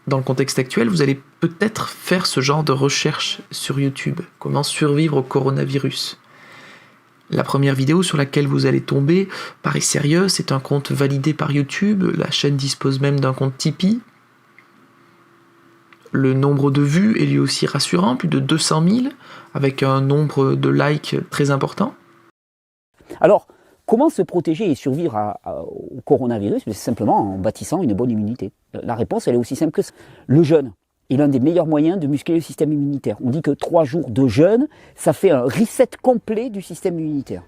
Dans le contexte actuel, vous allez peut-être faire ce genre de recherche sur YouTube. Comment survivre au coronavirus? La première vidéo sur laquelle vous allez tomber paraît sérieuse, c'est un compte validé par YouTube, la chaîne dispose même d'un compte Tipeee. Le nombre de vues est lui aussi rassurant, plus de 200 000, avec un nombre de likes très important. Alors, comment se protéger et survivre au coronavirus? C'est simplement en bâtissant une bonne immunité. La réponse, elle est aussi simple que ça. Le jeûne est l'un des meilleurs moyens de muscler le système immunitaire. On dit que 3 jours de jeûne, ça fait un reset complet du système immunitaire.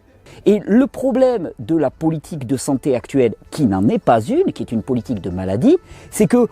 Et le problème de la politique de santé actuelle, qui n'en est pas une, qui est une politique de maladie, c'est que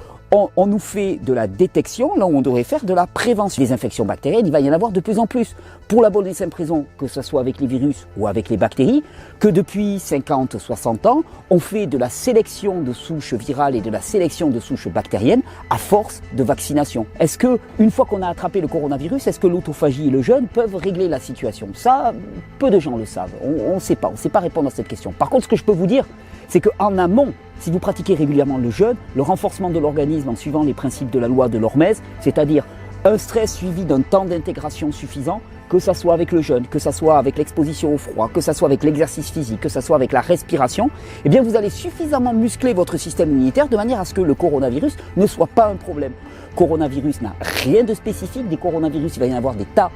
on nous fait de la détection, là où on devrait faire de la prévention. Les infections bactériennes, il va y en avoir de plus en plus. Pour la bonne et simple raison, que ce soit avec les virus ou avec les bactéries, que depuis 50, 60 ans, on fait de la sélection de souches virales et de la sélection de souches bactériennes à force de vaccination. Est-ce que, une fois qu'on a attrapé le coronavirus, est-ce que l'autophagie et le jeûne peuvent régler la situation? Ça, peu de gens le savent. On ne sait pas répondre à cette question. Par contre, ce que je peux vous dire, c'est qu'en amont, si vous pratiquez régulièrement le jeûne, le renforcement de l'organisme en suivant les principes de la loi de l'Hormèse, c'est-à-dire un stress suivi d'un temps d'intégration suffisant, que ça soit avec le jeûne, que ça soit avec l'exposition au froid, que ça soit avec l'exercice physique, que ça soit avec la respiration, eh bien vous allez suffisamment muscler votre système immunitaire de manière à ce que le coronavirus ne soit pas un problème. Le coronavirus n'a rien de spécifique, des coronavirus, il va y en avoir des tas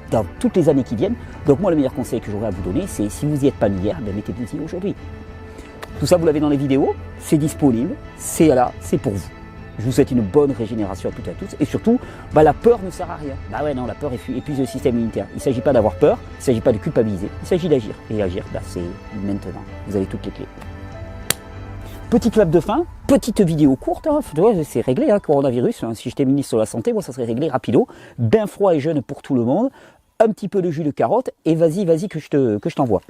dans toutes les années qui viennent. Donc moi, le meilleur conseil que j'aurais à vous donner, c'est si vous n'y êtes pas mis hier, mettez-vous-y aujourd'hui. Tout ça, vous l'avez dans les vidéos, c'est disponible, c'est là, c'est pour vous. Je vous souhaite une bonne régénération à toutes et à tous. Et surtout, la peur ne sert à rien. Bah ouais, non, la peur épuise le système immunitaire. Il ne s'agit pas d'avoir peur, il ne s'agit pas de culpabiliser, il s'agit d'agir. Et agir, c'est maintenant. Vous avez toutes les clés. Petit clap de fin, petite vidéo courte, hein. C'est réglé, hein, coronavirus. Hein. Si j'étais ministre de la Santé, moi, ça serait réglé rapido. Bain froid et jeûne pour tout le monde. Un petit peu de jus de carotte et vas-y que je t'envoie.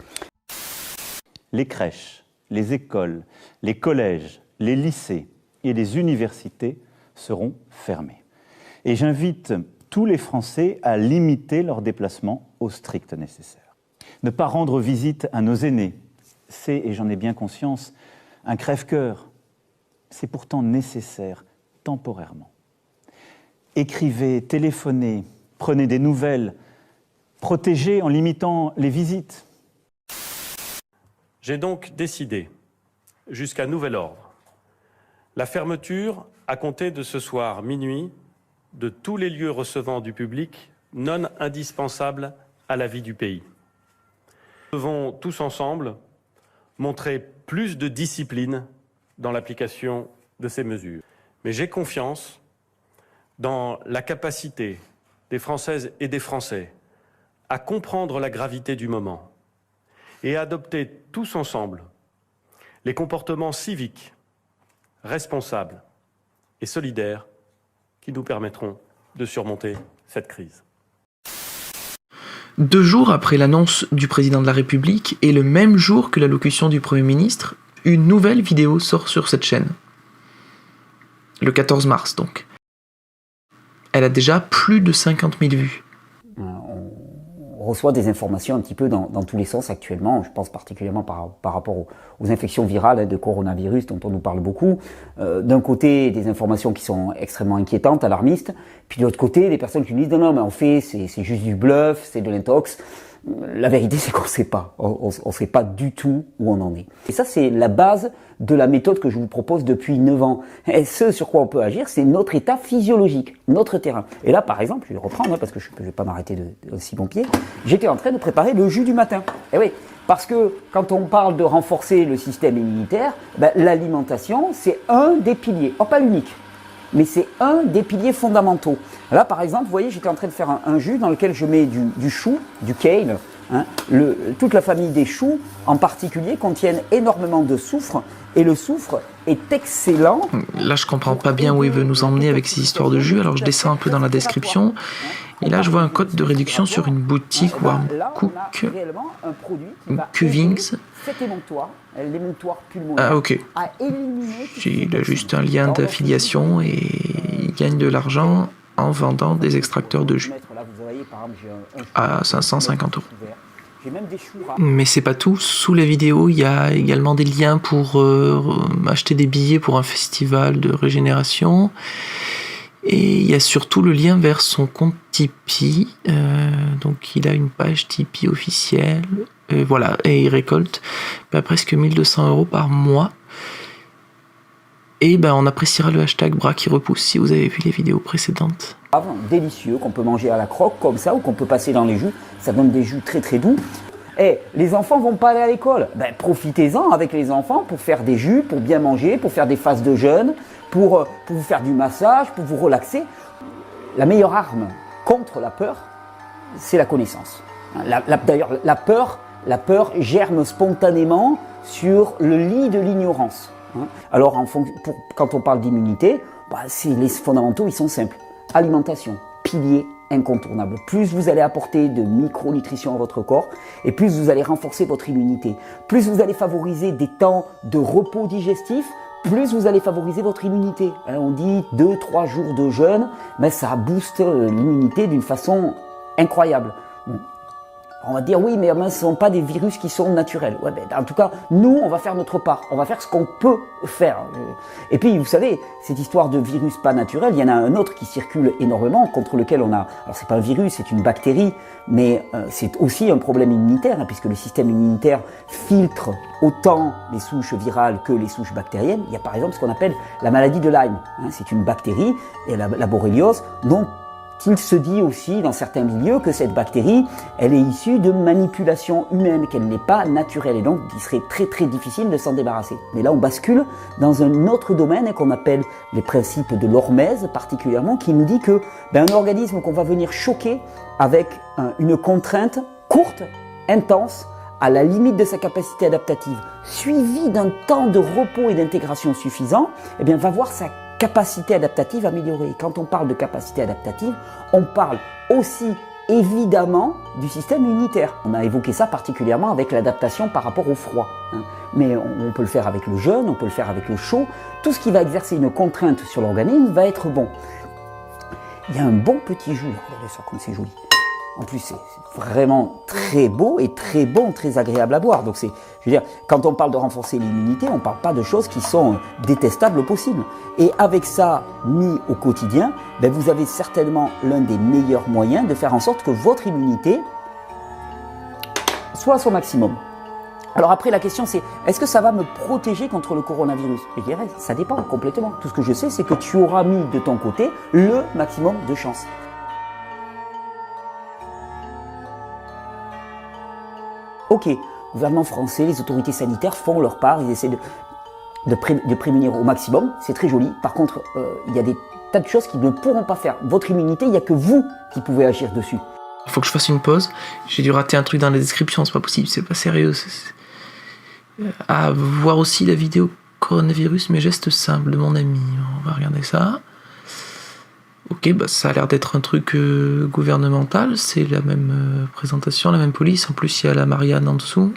Les crèches, les écoles, les collèges, les lycées et les universités seront fermés. Et j'invite tous les Français à limiter leurs déplacements au strict nécessaire. Ne pas rendre visite à nos aînés, c'est, et j'en ai bien conscience, un crève-cœur. C'est pourtant nécessaire temporairement. Écrivez, téléphonez, prenez des nouvelles, protégez en limitant les visites. J'ai donc décidé, jusqu'à nouvel ordre, la fermeture, à compter de ce soir minuit, de tous les lieux recevant du public non indispensables à la vie du pays. Nous devons tous ensemble montrer plus de discipline dans l'application de ces mesures. Mais j'ai confiance dans la capacité des Françaises et des Français à comprendre la gravité du moment et à adopter tous ensemble les comportements civiques, responsables et solidaires qui nous permettront de surmonter cette crise. 2 jours après l'annonce du président de la République et le même jour que l'allocution du Premier ministre, une nouvelle vidéo sort sur cette chaîne. Le 14 mars donc. Elle a déjà plus de 50 000 vues. On reçoit des informations un petit peu dans tous les sens actuellement. Je pense particulièrement par rapport aux infections virales de coronavirus dont on nous parle beaucoup. D'un côté, des informations qui sont extrêmement inquiétantes, alarmistes. Puis de l'autre côté, des personnes qui nous disent non, mais en fait, c'est juste du bluff, c'est de l'intox. La vérité, c'est qu'on ne sait pas. On ne sait pas du tout où on en est. Et ça, c'est la base de la méthode que je vous propose depuis 9 ans. Et ce sur quoi on peut agir, c'est notre état physiologique, notre terrain. Et là, par exemple, je vais reprendre, parce que je ne vais pas m'arrêter de si bon pied, j'étais en train de préparer le jus du matin. Et oui, parce que quand on parle de renforcer le système immunitaire, l'alimentation, c'est un des piliers, pas l'unique. Mais c'est un des piliers fondamentaux. Là, par exemple, vous voyez, j'étais en train de faire un jus dans lequel je mets du chou, du kale. Hein. Toute la famille des choux, en particulier, contiennent énormément de soufre. Et le soufre est excellent. Là, je comprends pas bien où il veut nous emmener avec ces histoires de jus, alors je descends un peu dans la description. Et là, je vois un code de réduction sur une boutique Warm Cook, Cuvings. Ah ok. Il a juste un lien d'affiliation et il gagne de l'argent en vendant des extracteurs de jus à 550 €. Mais c'est pas tout, sous la vidéo il y a également des liens pour acheter des billets pour un festival de régénération Et il y a surtout le lien vers son compte Tipeee. Donc il a une page Tipeee officielle. Voilà, et il récolte presque 1200 € par mois. Et on appréciera le hashtag bras qui repousse si vous avez vu les vidéos précédentes. Délicieux, qu'on peut manger à la croque comme ça, ou qu'on peut passer dans les jus. Ça donne des jus très très doux. Et les enfants vont pas aller à l'école. Profitez-en avec les enfants pour faire des jus, pour bien manger, pour faire des phases de jeûne, pour vous faire du massage, pour vous relaxer. La meilleure arme contre la peur, c'est la connaissance. D'ailleurs, la peur germe spontanément sur le lit de l'ignorance. Alors, quand on parle d'immunité, les fondamentaux, ils sont simples. Alimentation, pilier incontournable. Plus vous allez apporter de micronutrition à votre corps, et plus vous allez renforcer votre immunité. Plus vous allez favoriser des temps de repos digestif, plus vous allez favoriser votre immunité. On dit 2-3 jours de jeûne, mais ça booste l'immunité d'une façon incroyable. On va dire oui, mais ce ne sont pas des virus qui sont naturels. En tout cas, nous, on va faire notre part. On va faire ce qu'on peut faire. Et puis, vous savez, cette histoire de virus pas naturel, il y en a un autre qui circule énormément, contre lequel on a... Alors, c'est pas un virus, c'est une bactérie, mais c'est aussi un problème immunitaire, puisque le système immunitaire filtre autant les souches virales que les souches bactériennes. Il y a par exemple ce qu'on appelle la maladie de Lyme. C'est une bactérie, et la borréliose, dont il se dit aussi dans certains milieux que cette bactérie, elle est issue de manipulation humaine, qu'elle n'est pas naturelle, et donc il serait très très difficile de s'en débarrasser. Mais là on bascule dans un autre domaine qu'on appelle les principes de l'hormèse particulièrement, qui nous dit que un organisme qu'on va venir choquer avec une contrainte courte, intense, à la limite de sa capacité adaptative, suivie d'un temps de repos et d'intégration suffisant, va voir sa capacité adaptative améliorée. Quand on parle de capacité adaptative, on parle aussi évidemment du système immunitaire. On a évoqué ça particulièrement avec l'adaptation par rapport au froid. Mais on peut le faire avec le jeûne, on peut le faire avec le chaud. Tout ce qui va exercer une contrainte sur l'organisme va être bon. Il y a un bon petit jus, regardez ça comme c'est joli. En plus, c'est vraiment très beau et très bon, très agréable à boire. Donc, quand on parle de renforcer l'immunité, on ne parle pas de choses qui sont détestables au possible. Et avec ça mis au quotidien, vous avez certainement l'un des meilleurs moyens de faire en sorte que votre immunité soit à son maximum. Alors après, la question c'est, est-ce que ça va me protéger contre le coronavirus? Je dirais, ça dépend complètement. Tout ce que je sais, c'est que tu auras mis de ton côté le maximum de chances. Ok, le gouvernement français, les autorités sanitaires font leur part, ils essaient de prémunir au maximum, c'est très joli. Par contre, il y a des tas de choses qu'ils ne pourront pas faire. Votre immunité, il n'y a que vous qui pouvez agir dessus. Il faut que je fasse une pause. J'ai dû rater un truc dans la description, c'est pas possible, c'est pas sérieux. À voir aussi la vidéo coronavirus, mes gestes simples de mon ami. On va regarder ça. Ok, ça a l'air d'être un truc gouvernemental, c'est la même présentation, la même police, en plus il y a la Marianne en dessous.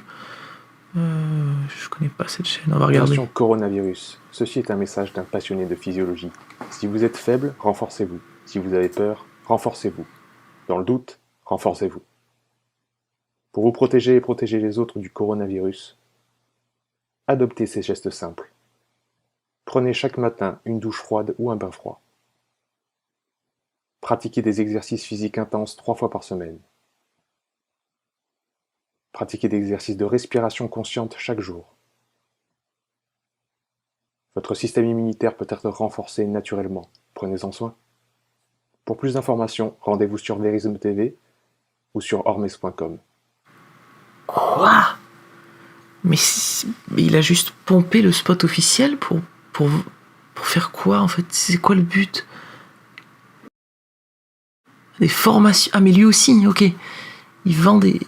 Je connais pas cette chaîne, on va regarder. Attention coronavirus, ceci est un message d'un passionné de physiologie. Si vous êtes faible, renforcez-vous. Si vous avez peur, renforcez-vous. Dans le doute, renforcez-vous. Pour vous protéger et protéger les autres du coronavirus, adoptez ces gestes simples. Prenez chaque matin une douche froide ou un bain froid. Pratiquez des exercices physiques intenses 3 fois par semaine. Pratiquez des exercices de respiration consciente chaque jour. Votre système immunitaire peut être renforcé naturellement. Prenez-en soin. Pour plus d'informations, rendez-vous sur Verisme TV ou sur hormes.com. Quoi ? Mais il a juste pompé le spot officiel pour faire quoi en fait? C'est quoi le but? Des formations. Ah mais lui aussi, ok. Il vend des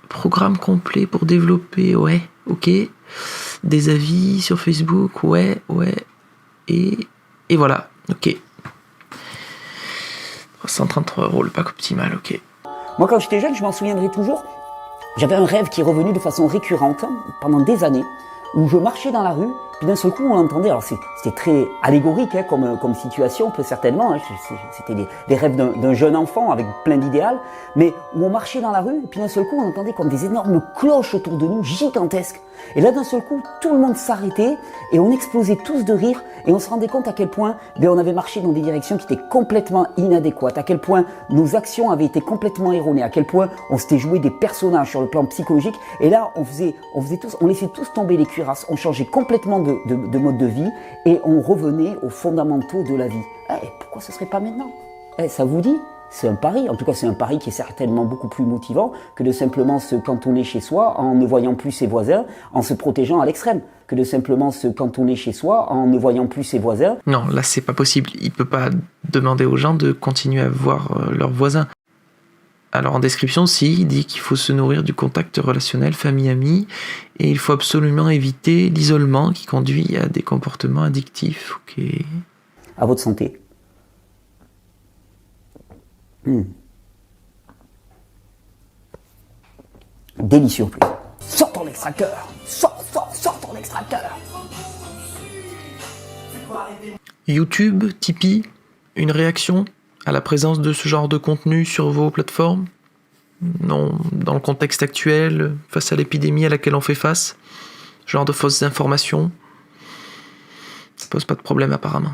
programmes complets pour développer, ouais, ok. Des avis sur Facebook, ouais. Et voilà, ok. 333 €, le pack optimal, ok. Moi quand j'étais jeune, je m'en souviendrai toujours, j'avais un rêve qui est revenu de façon récurrente pendant des années, où je marchais dans la rue Puis d'un seul coup, on entendait, alors c'était très allégorique hein, comme situation, peu certainement, hein, c'était les rêves d'un jeune enfant avec plein d'idéal, mais où on marchait dans la rue, et puis d'un seul coup, on entendait comme des énormes cloches autour de nous, gigantesques. Et là, d'un seul coup, tout le monde s'arrêtait, et on explosait tous de rire, et on se rendait compte à quel point on avait marché dans des directions qui étaient complètement inadéquates, à quel point nos actions avaient été complètement erronées, à quel point on s'était joué des personnages sur le plan psychologique, et là, on laissait tous tomber les cuirasses, on changeait complètement de mode de vie et on revenait aux fondamentaux de la vie. Pourquoi ce serait pas maintenant? Ça vous dit? C'est un pari. En tout cas, c'est un pari qui est certainement beaucoup plus motivant que de simplement se cantonner chez soi en ne voyant plus ses voisins, en se protégeant à l'extrême. Que de simplement se cantonner chez soi en ne voyant plus ses voisins. Non, là, c'est pas possible. Il peut pas demander aux gens de continuer à voir leurs voisins. Alors en description, si, il dit qu'il faut se nourrir du contact relationnel famille-amis et il faut absolument éviter l'isolement qui conduit à des comportements addictifs. Ok. À votre santé. Délicieux en plus. Sors ton extracteur. Sors ton extracteur. YouTube, Tipeee, une réaction à la présence de ce genre de contenu sur vos plateformes? Non, dans le contexte actuel, face à l'épidémie à laquelle on fait face, ce genre de fausses informations, ça pose pas de problème apparemment.